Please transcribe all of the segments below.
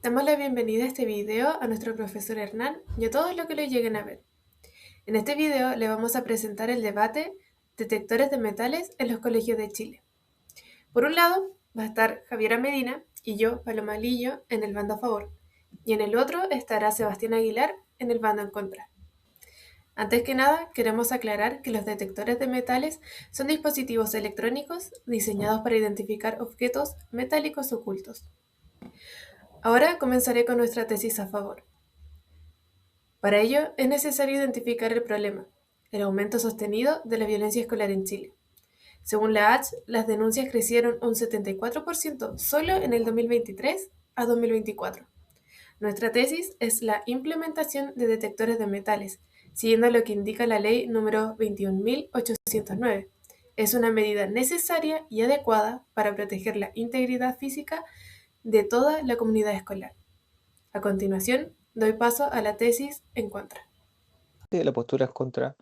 Damos la bienvenida a este video a nuestro profesor Hernán y a todos los que lo lleguen a ver. En este video le vamos a presentar el debate Detectores de metales en los colegios de Chile. Por un lado va a estar Javiera Medina y yo, Paloma Lillo, en el bando a favor, y en el otro estará Sebastián Aguilar en el bando en contra. Antes que nada, queremos aclarar que los detectores de metales son dispositivos electrónicos diseñados para identificar objetos metálicos ocultos. Ahora comenzaré con nuestra tesis a favor. Para ello, es necesario identificar el problema, el aumento sostenido de la violencia escolar en Chile. Según la H, las denuncias crecieron un 74% solo en el 2023 a 2024. Nuestra tesis es la implementación de detectores de metales, siguiendo lo que indica la ley número 21.809. Es una medida necesaria y adecuada para proteger la integridad física de toda la comunidad escolar. A continuación, doy paso a la tesis en contra. De la postura en contra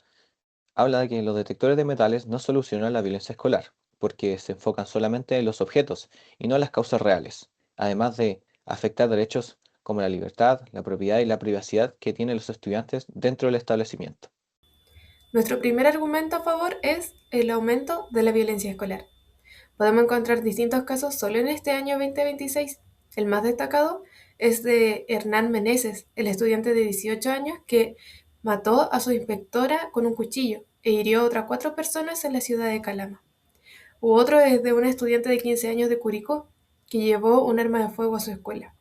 habla de que los detectores de metales no solucionan la violencia escolar, porque se enfocan solamente en los objetos y no en las causas reales, además de afectar derechos como la libertad, la propiedad y la privacidad que tienen los estudiantes dentro del establecimiento. Nuestro primer argumento a favor es el aumento de la violencia escolar. Podemos encontrar distintos casos solo en este año 2026. El más destacado es de Hernán Meneses, el estudiante de 18 años que mató a su inspectora con un cuchillo e hirió a otras 4 personas en la ciudad de Calama. U otro es de un estudiante de 15 años de Curicó que llevó un arma de fuego a su escuela.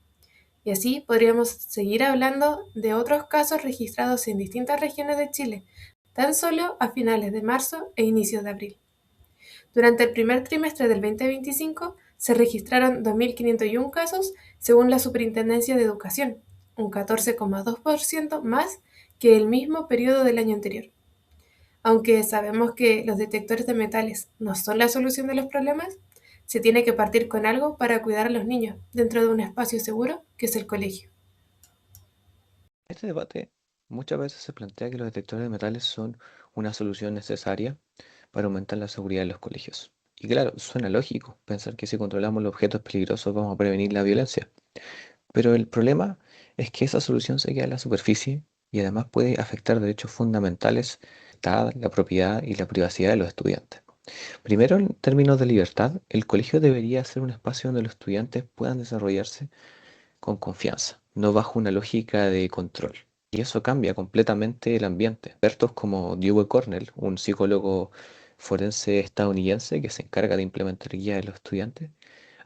Y así podríamos seguir hablando de otros casos registrados en distintas regiones de Chile, tan solo a finales de marzo e inicios de abril. Durante el primer trimestre del 2025 se registraron 2.501 casos según la Superintendencia de Educación, un 14,2% más que el mismo periodo del año anterior. Aunque sabemos que los detectores de metales no son la solución de los problemas, se tiene que partir con algo para cuidar a los niños dentro de un espacio seguro que es el colegio. En este debate muchas veces se plantea que los detectores de metales son una solución necesaria para aumentar la seguridad en los colegios. Y claro, suena lógico pensar que si controlamos los objetos peligrosos vamos a prevenir la violencia. Pero el problema es que esa solución se queda en la superficie y además puede afectar derechos fundamentales, la propiedad y la privacidad de los estudiantes. Primero, en términos de libertad, el colegio debería ser un espacio donde los estudiantes puedan desarrollarse con confianza, no bajo una lógica de control. Y eso cambia completamente el ambiente. Expertos como Dewey Cornell, un psicólogo forense estadounidense que se encarga de implementar guías de los estudiantes,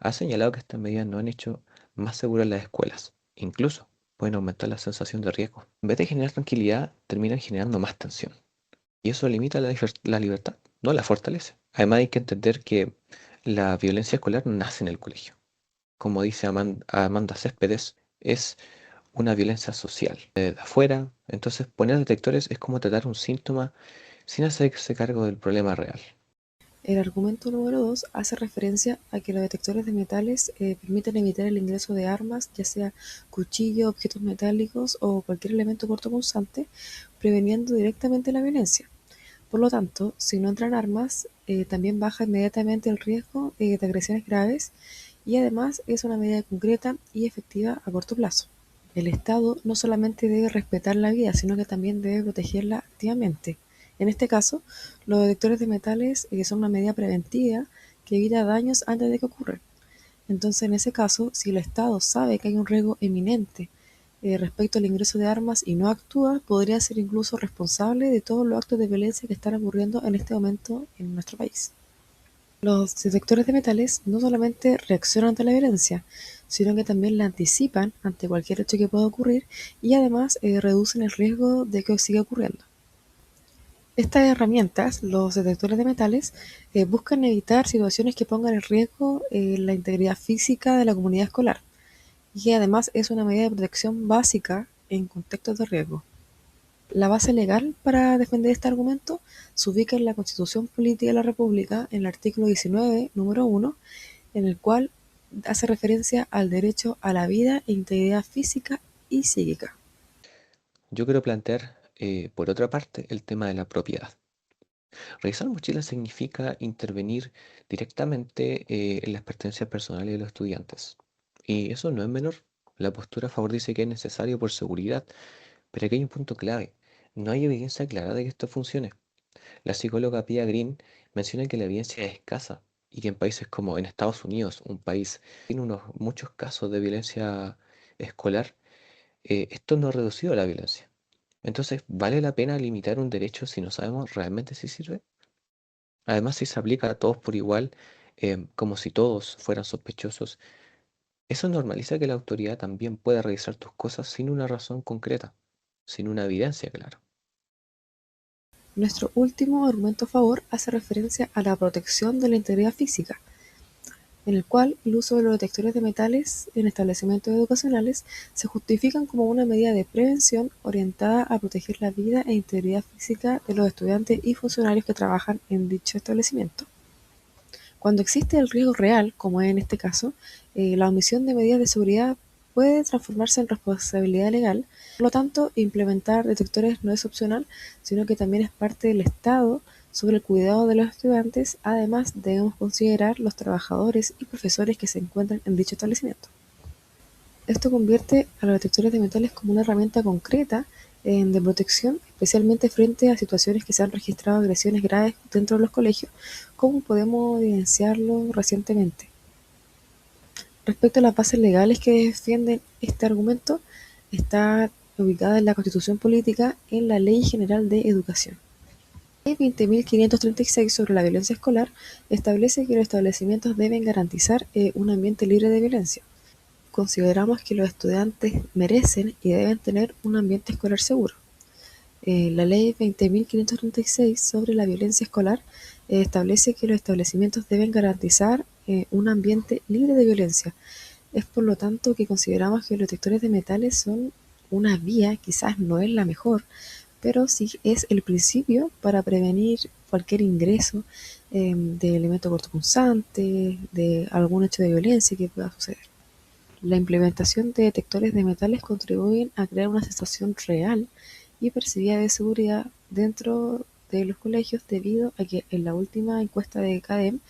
ha señalado que estas medidas no han hecho más seguras las escuelas. Incluso pueden aumentar la sensación de riesgo. En vez de generar tranquilidad, terminan generando más tensión. Y eso limita la libertad, no la fortalece. Además hay que entender que la violencia escolar nace en el colegio. Como dice Amanda Céspedes, es una violencia social desde afuera. Entonces poner detectores es como tratar un síntoma sin hacerse cargo del problema real. El argumento número 2 hace referencia a que los detectores de metales permiten evitar el ingreso de armas, ya sea cuchillo, objetos metálicos o cualquier elemento cortopunzante, preveniendo directamente la violencia. Por lo tanto, si no entran armas, también baja inmediatamente el riesgo de agresiones graves y además es una medida concreta y efectiva a corto plazo. El Estado no solamente debe respetar la vida, sino que también debe protegerla activamente. En este caso, los detectores de metales son una medida preventiva que evita daños antes de que ocurran. Entonces, en ese caso, si el Estado sabe que hay un riesgo eminente respecto al ingreso de armas y no actúa, podría ser incluso responsable de todos los actos de violencia que están ocurriendo en este momento en nuestro país. Los detectores de metales no solamente reaccionan ante la violencia, sino que también la anticipan ante cualquier hecho que pueda ocurrir y además reducen el riesgo de que siga ocurriendo. Estas herramientas, los detectores de metales, buscan evitar situaciones que pongan en riesgo la integridad física de la comunidad escolar y además es una medida de protección básica en contextos de riesgo. La base legal para defender este argumento se ubica en la Constitución Política de la República, en el artículo 19, número 1, en el cual hace referencia al derecho a la vida e integridad física y psíquica. Yo quiero plantear, por otra parte, el tema de la propiedad. Revisar mochilas significa intervenir directamente en las pertenencias personales de los estudiantes. Y eso no es menor. La postura a favor dice que es necesario por seguridad, pero aquí hay un punto clave. No hay evidencia clara de que esto funcione. La psicóloga Pia Green menciona que la evidencia es escasa y que en países como en Estados Unidos, un país que tiene muchos casos de violencia escolar, esto no ha reducido la violencia. Entonces, ¿vale la pena limitar un derecho si no sabemos realmente si sirve? Además, si se aplica a todos por igual, como si todos fueran sospechosos, eso normaliza que la autoridad también pueda revisar tus cosas sin una razón concreta, sin una evidencia clara. Nuestro último argumento a favor hace referencia a la protección de la integridad física, en el cual el uso de los detectores de metales en establecimientos educacionales se justifican como una medida de prevención orientada a proteger la vida e integridad física de los estudiantes y funcionarios que trabajan en dicho establecimiento. Cuando existe el riesgo real, como es en este caso, la omisión de medidas de seguridad puede transformarse en responsabilidad legal. Por lo tanto, implementar detectores no es opcional, sino que también es parte del Estado sobre el cuidado de los estudiantes. Además, debemos considerar los trabajadores y profesores que se encuentran en dicho establecimiento. Esto convierte a los detectores de metales como una herramienta concreta de protección, especialmente frente a situaciones que se han registrado agresiones graves dentro de los colegios, como podemos evidenciarlo recientemente. Respecto a las bases legales que defienden este argumento, está ubicada en la Constitución Política en la Ley General de Educación. La Ley 20.536 sobre la violencia escolar establece que los establecimientos deben garantizar un ambiente libre de violencia. Consideramos que los estudiantes merecen y deben tener un ambiente escolar seguro. La Ley 20.536 sobre la violencia escolar establece que los establecimientos deben garantizar un ambiente libre de violencia. Es por lo tanto que consideramos que los detectores de metales son una vía, quizás no es la mejor, pero sí es el principio para prevenir cualquier ingreso de elementos cortopunzantes, de algún hecho de violencia que pueda suceder. La implementación de detectores de metales contribuyen a crear una sensación real y percibida de seguridad dentro de los colegios, debido a que en la última encuesta de CADEM,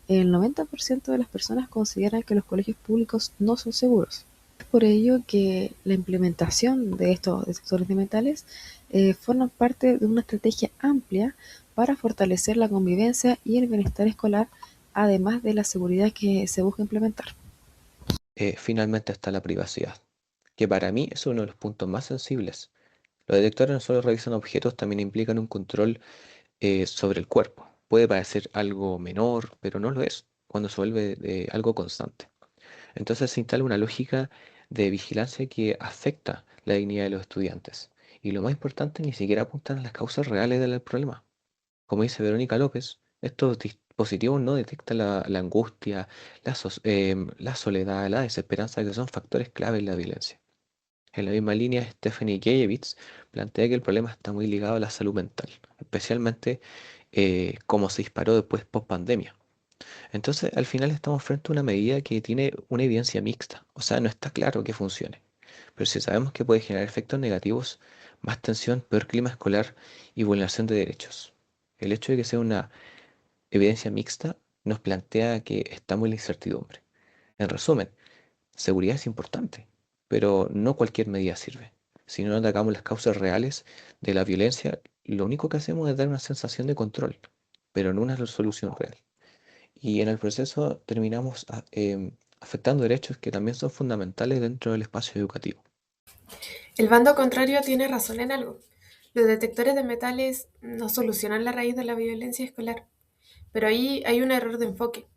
el 90% de las personas consideran que los colegios públicos no son seguros. Es por ello que la implementación de estos detectores de metales forman parte de una estrategia amplia para fortalecer la convivencia y el bienestar escolar, además de la seguridad que se busca implementar. Finalmente está la privacidad, que para mí es uno de los puntos más sensibles. Los detectores no solo revisan objetos, también implican un control sobre el cuerpo. Puede parecer algo menor, pero no lo es cuando se vuelve algo constante. Entonces se instala una lógica de vigilancia que afecta la dignidad de los estudiantes. Y lo más importante, ni siquiera apuntan a las causas reales del problema. Como dice Verónica López, estos dispositivos no detectan la angustia, la soledad, la desesperanza, que son factores clave en la violencia. En la misma línea, Stephanie Gayevitz plantea que el problema está muy ligado a la salud mental, especialmente cómo se disparó después post pandemia. Entonces, al final estamos frente a una medida que tiene una evidencia mixta, o sea, no está claro que funcione. Pero si sabemos que puede generar efectos negativos, más tensión, peor clima escolar y vulneración de derechos. El hecho de que sea una evidencia mixta nos plantea que estamos en la incertidumbre. En resumen, seguridad es importante, pero no cualquier medida sirve. Si no atacamos las causas reales de la violencia, lo único que hacemos es dar una sensación de control, pero no una solución real. Y en el proceso terminamos afectando derechos que también son fundamentales dentro del espacio educativo. El bando contrario tiene razón en algo. Los detectores de metales no solucionan la raíz de la violencia escolar, pero ahí hay un error de enfoque.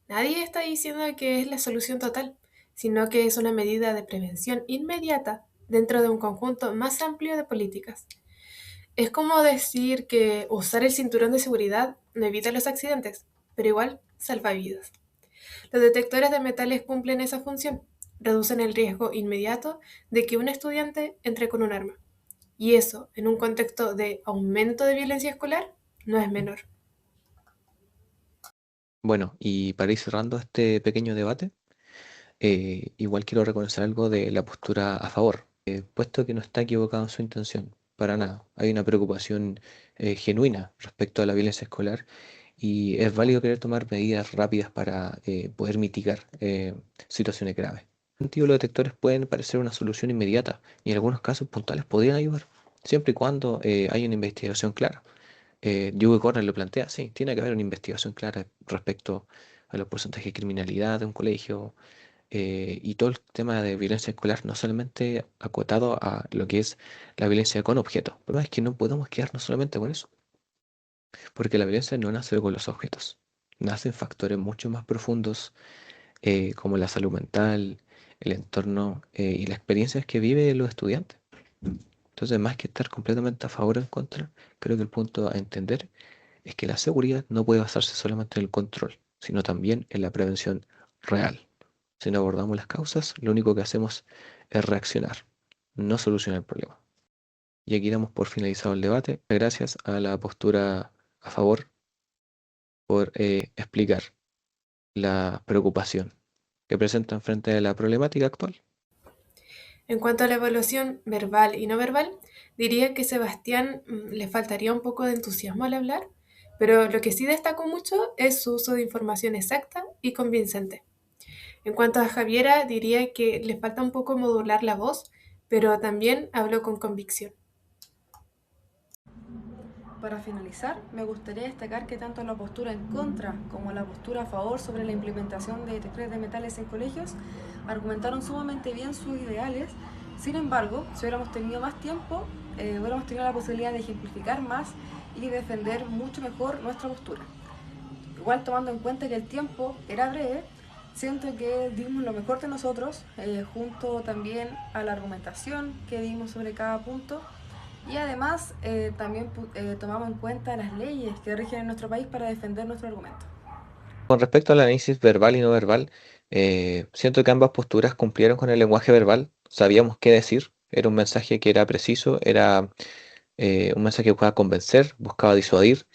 Nadie está diciendo que es la solución total, sino que es una medida de prevención inmediata dentro de un conjunto más amplio de políticas. Es como decir que usar el cinturón de seguridad no evita los accidentes, pero igual salva vidas. Los detectores de metales cumplen esa función, reducen el riesgo inmediato de que un estudiante entre con un arma. Y eso, en un contexto de aumento de violencia escolar, no es menor. Bueno, y para ir cerrando este pequeño debate, igual quiero reconocer algo de la postura a favor, puesto que no está equivocado en su intención, para nada. Hay una preocupación genuina respecto a la violencia escolar y es válido querer tomar medidas rápidas para poder mitigar situaciones graves. sentido, los detectores pueden parecer una solución inmediata y en algunos casos puntuales podrían ayudar, siempre y cuando haya una investigación clara. Dewey Corner lo plantea, sí, tiene que haber una investigación clara respecto a los porcentajes de criminalidad de un colegio y todo el tema de violencia escolar, no solamente acotado a lo que es la violencia con objetos. El problema es que no podemos quedarnos solamente con eso, porque la violencia no nace con los objetos, nacen factores mucho más profundos como la salud mental, el entorno y las experiencias que viven los estudiantes. Entonces, más que estar completamente a favor o en contra, creo que el punto a entender es que la seguridad no puede basarse solamente en el control, sino también en la prevención real. Si no abordamos las causas, lo único que hacemos es reaccionar, no solucionar el problema. Y aquí damos por finalizado el debate. Gracias a la postura a favor por explicar la preocupación que presentan frente a la problemática actual. En cuanto a la evaluación verbal y no verbal, diría que Sebastián le faltaría un poco de entusiasmo al hablar, pero lo que sí destaco mucho es su uso de información exacta y convincente. En cuanto a Javiera, diría que le falta un poco modular la voz, pero también habló con convicción. Para finalizar, me gustaría destacar que tanto la postura en contra como la postura a favor sobre la implementación de detectores de metales en colegios argumentaron sumamente bien sus ideales. Sin embargo, si hubiéramos tenido más tiempo, hubiéramos tenido la posibilidad de ejemplificar más y defender mucho mejor nuestra postura. Igual tomando en cuenta que el tiempo era breve, siento que dimos lo mejor de nosotros, junto también a la argumentación que dimos sobre cada punto. Y además también tomamos en cuenta las leyes que rigen en nuestro país para defender nuestro argumento. Con respecto al análisis verbal y no verbal, siento que ambas posturas cumplieron con el lenguaje verbal, sabíamos qué decir, era un mensaje que era preciso, era un mensaje que buscaba convencer, buscaba disuadir,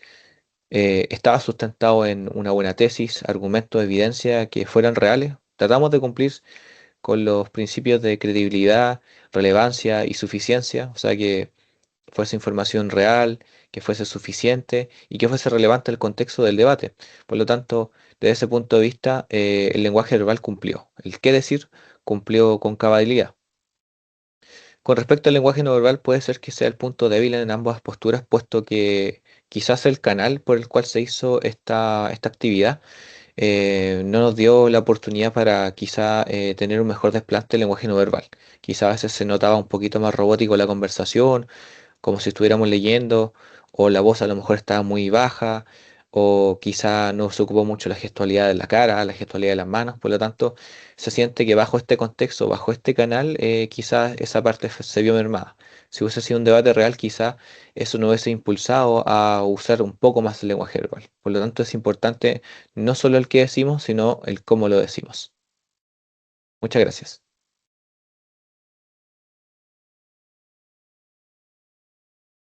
estaba sustentado en una buena tesis, argumentos, evidencia que fueran reales. Tratamos de cumplir con los principios de credibilidad, relevancia y suficiencia, o sea que fuese información real, que fuese suficiente y que fuese relevante al contexto del debate. Por lo tanto, desde ese punto de vista, el lenguaje verbal cumplió. El qué decir cumplió con cabalidad. Con respecto al lenguaje no verbal, puede ser que sea el punto débil en ambas posturas, puesto que quizás el canal por el cual se hizo esta actividad no nos dio la oportunidad para quizá tener un mejor desplante del lenguaje no verbal. Quizá a veces se notaba un poquito más robótico la conversación, como si estuviéramos leyendo, o la voz a lo mejor estaba muy baja, o quizá no se ocupó mucho la gestualidad de la cara, la gestualidad de las manos, por lo tanto, se siente que bajo este contexto, bajo este canal, quizás esa parte se vio mermada. Si hubiese sido un debate real, quizá eso nos hubiese impulsado a usar un poco más el lenguaje verbal. Por lo tanto, es importante no solo el que decimos, sino el cómo lo decimos. Muchas gracias.